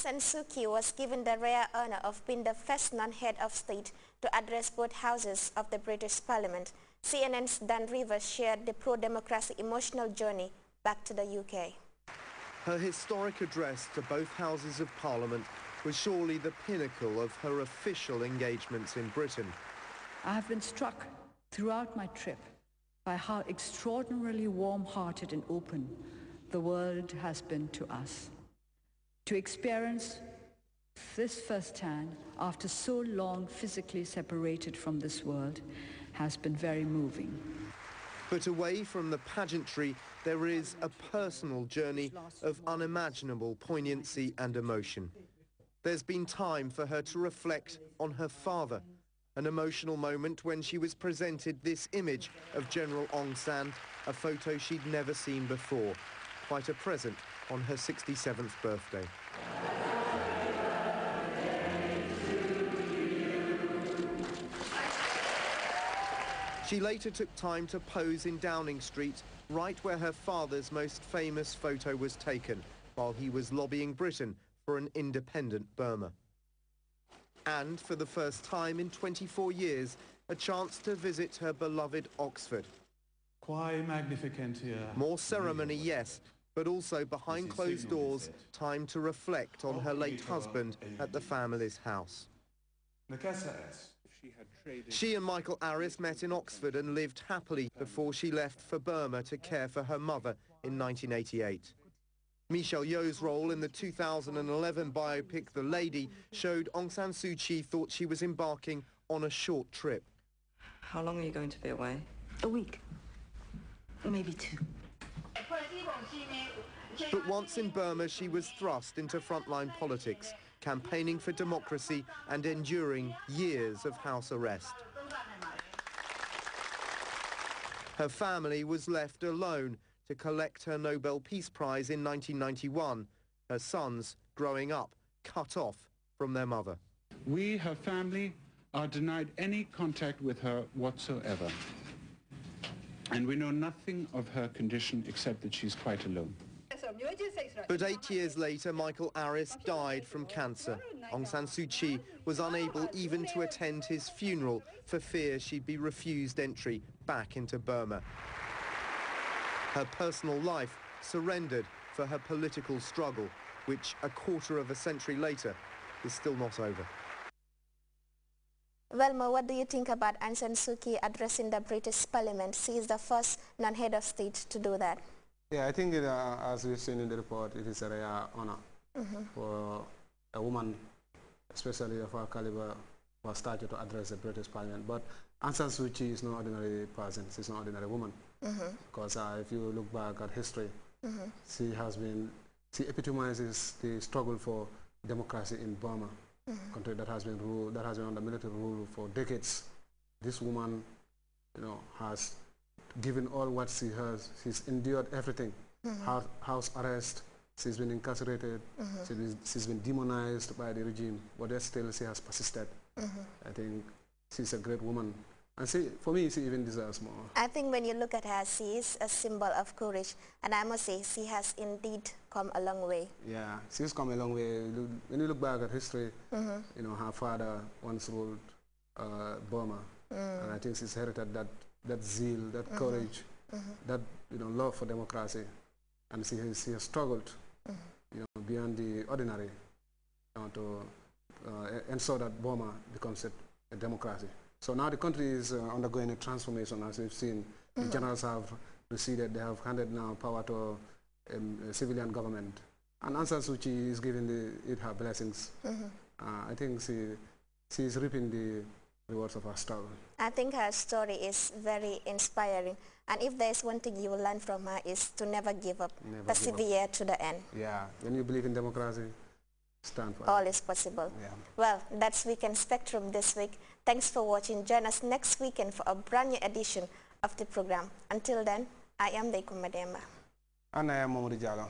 San Suu Kyi was given the rare honor of being the first non-head of state to address both houses of the British Parliament. CNN's Dan Rivers shared the pro-democracy emotional journey back to the UK. Her historic address to both houses of Parliament was surely the pinnacle of her official engagements in Britain. I have been struck throughout my trip by how extraordinarily warm-hearted and open the world has been to us. To experience this firsthand after so long physically separated from this world has been very moving. But away from the pageantry, there is a personal journey of unimaginable poignancy and emotion. There's been time for her to reflect on her father, an emotional moment when she was presented this image of General Aung San, a photo she'd never seen before, quite a present on her 67th birthday. She later took time to pose in Downing Street, right where her father's most famous photo was taken, while he was lobbying Britain for an independent Burma. And for the first time in 24 years, a chance to visit her beloved Oxford. Quite magnificent here. More ceremony, yes, but also behind closed doors, time to reflect on her late husband at the family's house. She and Michael Arris met in Oxford and lived happily before she left for Burma to care for her mother in 1988. Michelle Yeoh's role in the 2011 biopic The Lady showed Aung San Suu Kyi thought she was embarking on a short trip. How long are you going to be away? A week. Maybe 2. But once in Burma, she was thrust into frontline politics, campaigning for democracy and enduring years of house arrest. Her family was left alone to collect her Nobel Peace Prize in 1991, her sons growing up cut off from their mother. We, her family, are denied any contact with her whatsoever. And we know nothing of her condition except that she's quite alone. But 8 years later, Michael Arris died from cancer. Aung San Suu Kyi was unable even to attend his funeral for fear she'd be refused entry back into Burma. Her personal life surrendered for her political struggle, which a quarter of a century later is still not over. Well, Mo, what do you think about Aung San Suu Kyi addressing the British Parliament? She is the first non-head of state to do that. Yeah, I think, as we've seen in the report, it is a rare honor for a woman, especially of her caliber, who has started to address the British Parliament. But Aung San Suu Kyi is no ordinary person. She's no ordinary woman. Because if you look back at history, she epitomizes the struggle for democracy in Burma, a country that has been ruled, that has been under military rule for decades. This woman, has given all what she has. She's endured everything. House arrest, she's been incarcerated, she's been demonized by the regime, but yet still she has persisted. I think she's a great woman. And for me, she even deserves more. I think when you look at her, she is a symbol of courage. And I must say, she has indeed come a long way. Yeah, she's come a long way. When you look back at history, her father once ruled Burma. And I think she's inherited that zeal, that courage, that love for democracy. And she has struggled beyond the ordinary to ensure that Burma becomes a democracy. So now the country is undergoing a transformation, as we've seen. The generals have receded. They have handed now power to a civilian government. And Aung San Suu Kyi is giving it her blessings. I think she is reaping the rewards of her struggle. I think her story is very inspiring. And if there's one thing you will learn from her is to never give up, persevere to the end. Yeah, when you believe in democracy, stand for it. All is possible. Yeah. Well, that's Weekend Spectrum this week. Thanks for watching. Join us next weekend for a brand new edition of the program. Until then, I am Deiko Mademba. And I am Mamadou Diallo.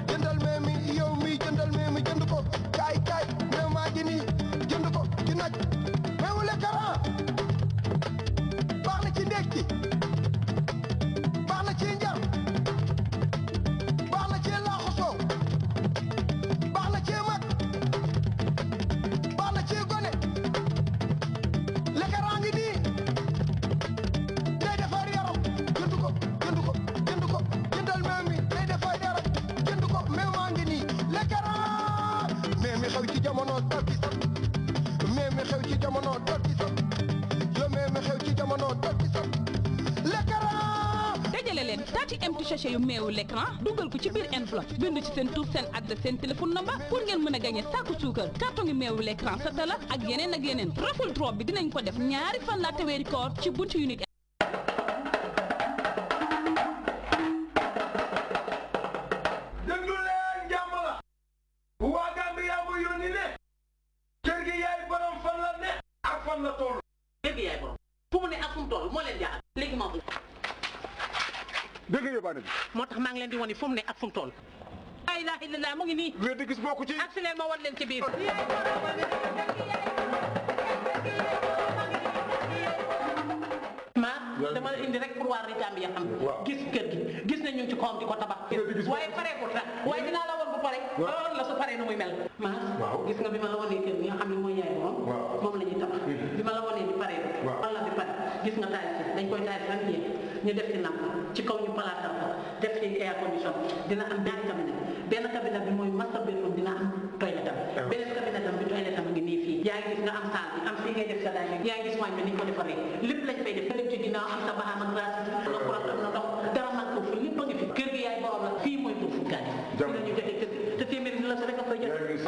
Bangam ñaati empty sachet yu meewu l'écran dugal ko ci biir enveloppe bind ci seen tur seen adresse seen téléphone number pour ngeen mën a gagné saaku suukar carton ngi meewu l'écran sa tala ak yeneen raffle drop bi dinañ ko def ñaari fan laata weeri koor ci buntu unité. déglu leen jàmm la waa Gambia bu yónni ne kër gi yaay borom fan la ne ak fan la toll. kër gi yaay borom fu mu ne ak fu mu toll moo leen jaaxal léegi moo ko. dégg nga yóbbaane bi. moo tax maa ngi leen di wane fu mu ne ak fu mu toll. la ilaha illallah mu ngi nii. wér di gis bokku ci. ak si leen ma wan leen ci biir. dama la indi rek pour waa Gambia xam gis kër gi gis nañ ñu ci kawam di ko tabax waaye pareegul sax waaye dinaa la woon bu pare loolu la su paree nu muy mel gis nga bi ma la wanee kër gi nga xam ne mooy yaay borom moom la ñuy tabax bi ma la wanee bi pareegul wala bi pare gis nga taay ci dañ koy taay ran yee ñu def ci lamp ci kaw ñu palaatal ko def ci air condition dina am ñaari cabinet benn cabinet bi mooy master bedroom dina am toilette am beneen cabinet am bi toilette am ngi nii fii yaa ngi gis nga am salle bi am fii ngay def sa daay yaa ngi gis waañ bi ni ko defaree lépp lañ fay def lépp ci ginnaaw am sa baxaam ak gratuit am na courant am na ndox dara man ko fi lépp a ngi fi kër gi yaay borom la fii mooy tuuf gaa yi fii la ñu joxe kër gi te téeméeri la sa rek a koy joxe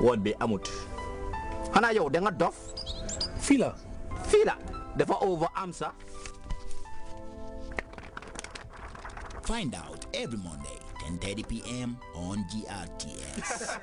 woon bi amut xanaa yow da nga dof fii la dafa over am sax. Find out every Monday 10:30 p.m. on GRTS.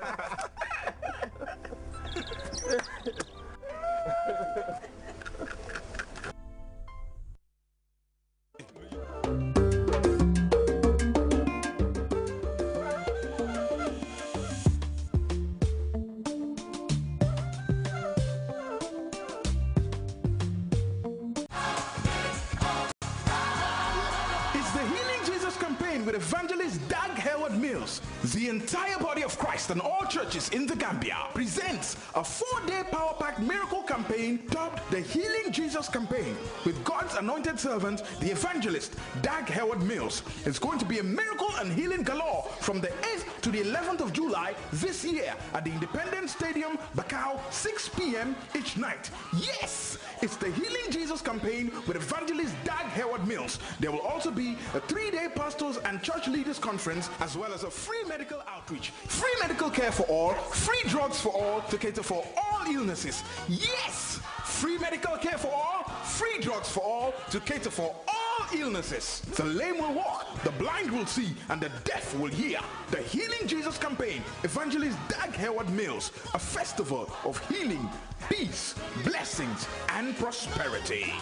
With evangelist Doug Hayward Mills, the entire body of Christ and all churches in the Gambia presents a 4-day power-packed miracle campaign dubbed the Healing Jesus Campaign with God's anointed servant, the evangelist Doug Hayward Mills. It's going to be a miracle and healing galore from the 8th to the 11th of July this year at the Independence Stadium, Bakau, 6 p.m. each night. Yes, it's the Healing Jesus Campaign with evangelist Doug Hayward Mills. There will also be a 3-day pastors and church leaders conference, as well as a free medical outreach, free medical care for all, free drugs for all to cater for all illnesses. Yes, free medical care for all, free drugs for all to cater for all illnesses. The lame will walk, the blind will see, and the deaf will hear. The Healing Jesus Campaign, evangelist Doug Hayward Mills, a festival of healing, peace, blessings, and prosperity.